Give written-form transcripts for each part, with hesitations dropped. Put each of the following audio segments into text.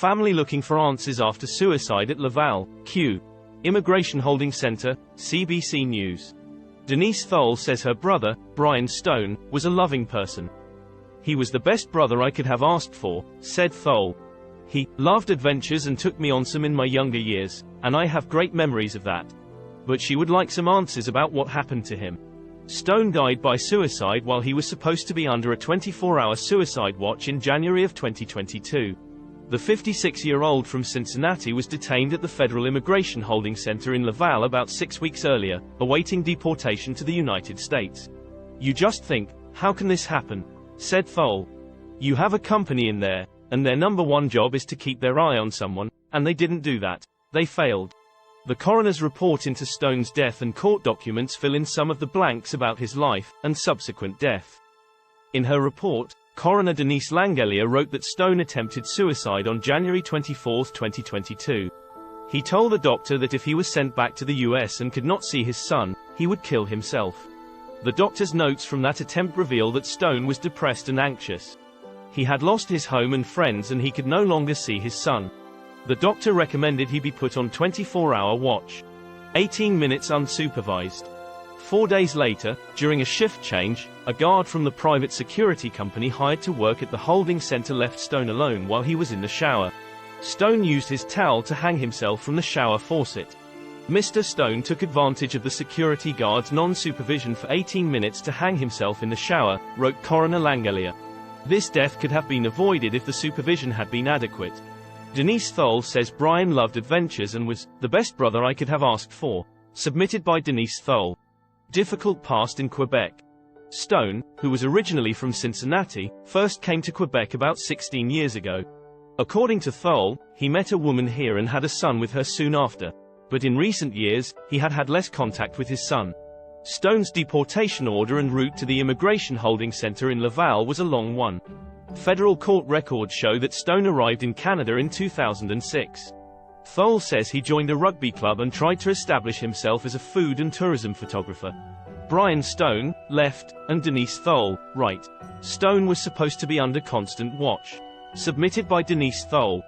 Family looking for answers after suicide at Laval, Q. Immigration Holding Center, CBC News. Denise Thole says her brother, Bryan Stone, was a loving person. "He was the best brother I could have asked for," said Thole. "He loved adventures and took me on some in my younger years, and I have great memories of that. But she would like some answers about what happened to him." Stone died by suicide while he was supposed to be under a 24-hour suicide watch in January of 2022. The 56-year-old from Cincinnati was detained at the Federal Immigration Holding Center in Laval about 6 weeks earlier, awaiting deportation to the United States. "You just think, how can this happen?" said Thole. "You have a company in there, and their number one job is to keep their eye on someone, and they didn't do that. They failed." The coroner's report into Stone's death and court documents fill in some of the blanks about his life and subsequent death. In her report, Coroner Denise Langelia wrote that Stone attempted suicide on January 24, 2022. He told a doctor that if he was sent back to the US and could not see his son, he would kill himself. The doctor's notes from that attempt reveal that Stone was depressed and anxious. He had lost his home and friends and he could no longer see his son. The doctor recommended he be put on 24-hour watch. 18 minutes unsupervised. 4 days later, during a shift change, a guard from the private security company hired to work at the holding center left Stone alone while he was in the shower. Stone used his towel to hang himself from the shower faucet. Mr. Stone took advantage of the security guard's non-supervision for 18 minutes to hang himself in the shower, wrote Coroner Langelia. This death could have been avoided if the supervision had been adequate. Denise Thole says Bryan loved adventures and was the best brother I could have asked for. Submitted by Denise Thole. Difficult past in Quebec. Stone, who was originally from Cincinnati, first came to Quebec about 16 years ago. According to Thole, he met a woman here and had a son with her soon after. But in recent years, he had had less contact with his son. Stone's deportation order and route to the Immigration Holding Center in Laval was a long one. Federal court records show that Stone arrived in Canada in 2006. Thole says he joined a rugby club and tried to establish himself as a food and tourism photographer. Bryan Stone, left, and Denise Thole, right. Stone was supposed to be under constant watch. Submitted by Denise Thole.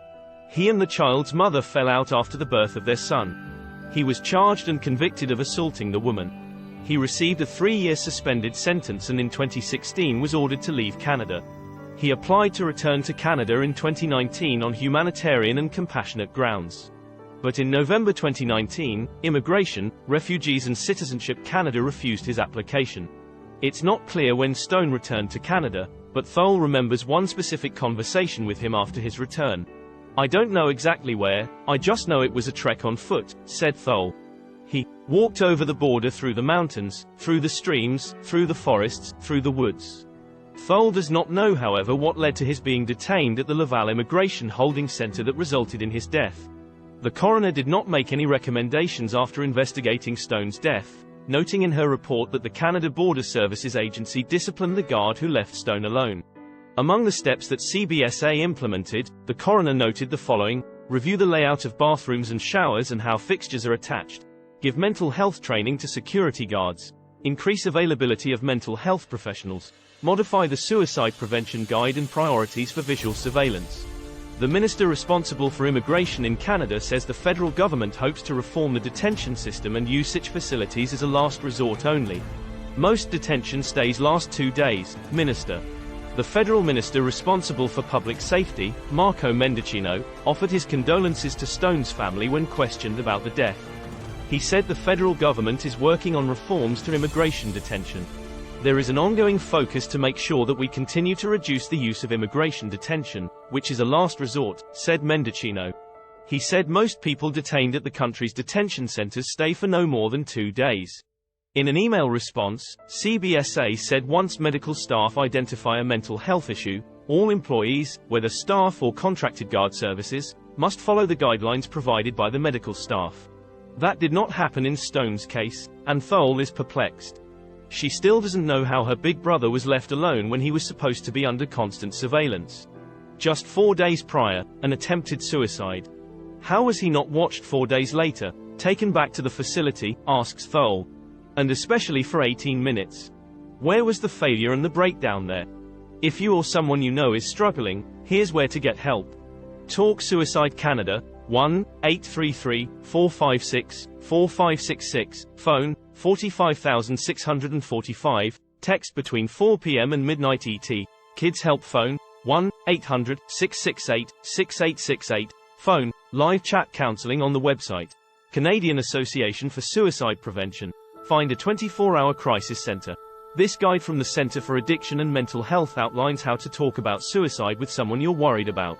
He and the child's mother fell out after the birth of their son. He was charged and convicted of assaulting the woman. He received a 3-year suspended sentence and in 2016 was ordered to leave Canada. He applied to return to Canada in 2019 on humanitarian and compassionate grounds. But in November 2019, Immigration, Refugees and Citizenship Canada refused his application. It's not clear when Stone returned to Canada, but Thole remembers one specific conversation with him after his return. "I don't know exactly where, I just know it was a trek on foot," said Thole. He walked over the border through the mountains, through the streams, through the forests, through the woods. Thole does not know, however, what led to his being detained at the Laval Immigration Holding Center that resulted in his death. The coroner did not make any recommendations after investigating Stone's death, noting in her report that the Canada Border Services Agency disciplined the guard who left Stone alone. Among the steps that CBSA implemented, the coroner noted the following: review the layout of bathrooms and showers and how fixtures are attached, give mental health training to security guards, increase availability of mental health professionals, modify the suicide prevention guide and priorities for visual surveillance. The minister responsible for immigration in Canada says the federal government hopes to reform the detention system and use such facilities as a last resort only. Most detention stays last 2 days, minister. The federal minister responsible for public safety, Marco Mendicino, offered his condolences to Stone's family when questioned about the death. He said the federal government is working on reforms to immigration detention. There is an ongoing focus to make sure that we continue to reduce the use of immigration detention, which is a last resort, said Mendicino. He said most people detained at the country's detention centers stay for no more than 2 days. In an email response, CBSA said once medical staff identify a mental health issue, all employees, whether staff or contracted guard services, must follow the guidelines provided by the medical staff. That did not happen in Stone's case, and Thole is perplexed. She still doesn't know how her big brother was left alone when he was supposed to be under constant surveillance. Just 4 days prior, an attempted suicide. How was he not watched 4 days later, taken back to the facility, asks Thole. And especially for 18 minutes. Where was the failure and the breakdown there? If you or someone you know is struggling, here's where to get help. Talk Suicide Canada, 1-833-456-4566, phone, 45645, text between 4 p.m. and midnight ET, Kids Help phone, 1-800-668-6868, phone, live chat counseling on the website. Canadian Association for Suicide Prevention. Find a 24-hour crisis center. This guide from the Center for Addiction and Mental Health outlines how to talk about suicide with someone you're worried about.